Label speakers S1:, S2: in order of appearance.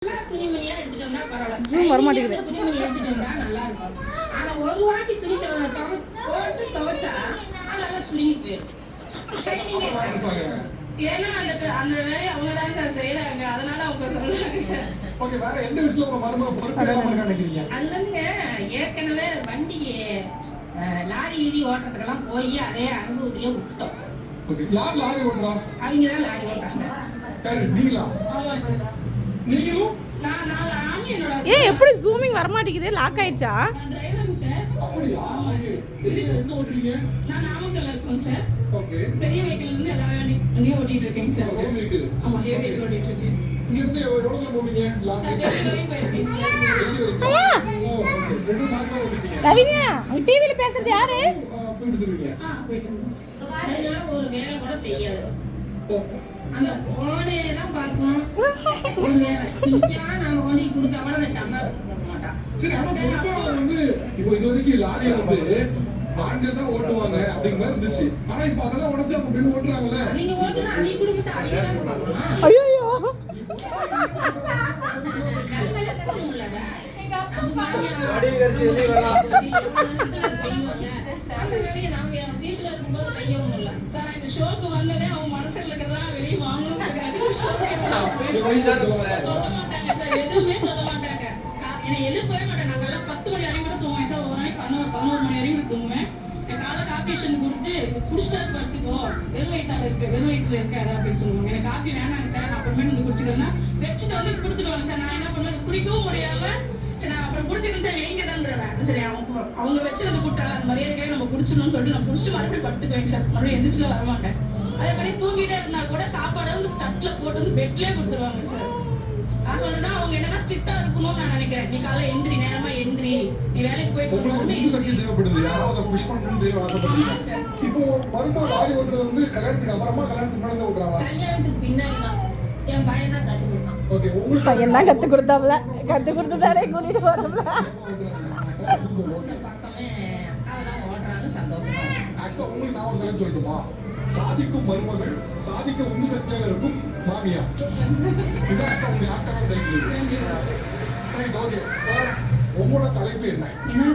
S1: துணிமணியா எடுத்துட்டு வந்தா பரவாயில்ல.
S2: ஜூம் வர மாட்டேங்குது.
S1: துணிமணி எடுத்துட்டு வந்தா நல்லா இருக்கும். ஆனா ஒரு வாட்டி துணி போட்டு துவைச்சா நல்லா சுருங்கி போயிடும். ஏன்னா அந்த வேலையை அவங்க தான் சார் செய்யறாங்க, அதனால அவங்க சொல்றாங்க.
S3: ஓகே, வேற எந்த விஷயத்துல உங்க மருமக பொறுப்பு இல்லாம இருக்கான்னு நினைக்கிறீங்க?
S1: அது வந்துங்க ஏற்கனவே வண்டி லாரி ஈரி ஓட்டுறதுக்கெல்லாம் போய் அதே அனுபவத்திலேயே விட்டுட்டோம்.
S3: ஓகே, யார் லாரி ஓட்டுறா?
S1: அவங்க தான் லாரி ஓட்டுறாங்க.
S3: யாரு, நீங்களா?
S1: ஆமா சார்.
S3: நீங்களும்?
S1: நான் என்னோட
S2: ஏன் எப்படி ஜூமிங் வர மாட்டேங்குது? லாக் ஆயிடுச்சா?
S1: நான் டிரைவர் சார்.
S3: அப்படியா? ஓகே. நீங்க எங்க ஓட்டுறீங்க?
S1: நான் நாமக்கல்ல இருக்கேன் சார்.
S3: ஓகே.
S1: பெரிய வெஹிக்கிள் இருந்து எல்லா வண்டியும் ஓட்டிட்டு இருக்கேன் சார்.
S3: Heavy vehicle.
S1: ஆமா, ஹெவி வெஹிக்கிள் ஓட்டிட்டு இருக்கேன்.
S3: இங்க இருந்து எவ்வளவு தூரம் போவீங்க? லாஸ்ட்
S1: சார் டெலிவரி போயிருக்கேன் சார்.
S2: ஐயா
S3: ஓ, ஓகே. ரெண்டு நாட்களா ஓட்டிட்டீங்க.
S2: ரவினியா, உங்க டிவில பேசுறது யாரு?
S3: போயிட்டு இருக்கீங்க.
S1: போயிட்டு. அதனால ஒரு வேலை கூட செய்யாது.
S3: ஓ.
S1: அந்த போனே தான் பார்க்கும். ஒரு வேலை இங்கயா நாம கொண்டு கொடுத்தா கூட அந்த டம்ளர் போட மாட்டான்.
S3: சரி, ஆனா பொதுவா வந்து இப்போ இது வரைக்கும் லாரியை வந்து ஆண்கள் தான் ஓட்டுவாங்க அப்படிங்கிற மாதிரி இருந்துச்சு. ஆனா இப்ப அதெல்லாம் உடச்சு அவங்க பெண் ஓட்டுறாங்கல்ல.
S1: அவங்க ஓட்டுனா அவங்க குடும்பத்தை அவங்க தான் பார்க்கணும்.
S2: ஐயோ
S1: அந்த வேலையை நாம வீட்டுல இருக்கும்போது செய்யவும் இல்லை சார். இந்த ஷோக்கு வந்ததே அவங்க மனசுல இருக்கிறதா வெளியே வாங்கணும். சொல்ல மாட்டாங்க சார், எதுவுமே சொல்ல மாட்டாங்க. என்னை எழுப்பவே மாட்டேன். நாங்கெல்லாம் 10 மணி வரைக்கும் கூட தூங்குவேன் சார். ஒரு நாளைக்கு 11 மணி வரைக்கும் கூட தூங்குவேன். காலை காப்பி வச்சு கொடுத்து குடிச்சிட்டா படுத்துக்கோ, வெறும் வயிற்றுல இருக்காது அப்படின்னு சொல்லுவாங்க. எனக்கு காப்பி வேணாங்க, நான் அப்புறமேட்டு வந்து குடிச்சுக்கிறேன்னா வச்சுட்டு வந்து கொடுத்துடுவாங்க சார். நான் என்ன பண்ணுவேன், அது குடிக்கவும் முடியாம சரி நான் அப்புறம் குடிச்சிருந்தேன் வைங்கடான்றேன். சரி அவங்க வச்சு வந்து கொடுத்தாங்க, அந்த மரியாதைக்காக நம்ம குடிச்சிடணும்னு சொல்லிட்டு நான் குடிச்சிட்டு மறுபடியும் படுத்துக்குவேங்க சார். மறுபடியும் எந்திரிச்சுல வரமாட்டேன். அதே மாதிரி தூங்கிட்டே இருந்தா கூட சாப்பாடு வந்து தட்டில் போட்டு வந்து பெட்லேயே கொடுத்துருவாங்க சார். நான் சொல்றேன்னா அவங்க என்னன்னா ஸ்ட்ரிக்டா இருக்கணும்னு நான் நினைக்கிறேன். நீ காலைல எந்திரி, நேரமா எந்திரி, நீ வேலைக்கு போயிட்டு
S3: உங்களுக்கு சக்தி தேவைப்படுது. யாராவது புஷ் பண்ணணும்னு தேவை ஆசைப்படுறீங்க. இப்போ மருத்துவ லாரி ஓட்டுறது வந்து கல்யாணத்துக்கு அப்புறமா கல்யாணத்துக்கு முன்னாடி ஓட்டுறாங்க.
S1: கல்யாணத்துக்கு பின்னாடி தான் என் பையன் தான் கத்து கொடுத்தான்.
S3: ஓகே, உங்களுக்கு
S2: பையன் தான் கத்து கொடுத்தாப்ல, கத்து கொடுத்ததாலே கூட்டிட்டு போறோம்ல.
S1: இந்த பக்கமே அவதான் ஓட்டுறான்னு சந்தோஷமா இருக்கு.
S3: ஆக்சுவலா உங்களுக்கு நான் ஒரு தடவை சொல்லட்டுமா? சாதிக்கும் மருமகள், சாதிக்க உந்து சக்தியாக இருக்கும் மாமியார். இதான் ஆக்சுவலா உங்க ஆட்டமாக டைட்டில். ஓகே, உங்களோட தலைப்பு என்ன?
S1: என்னோட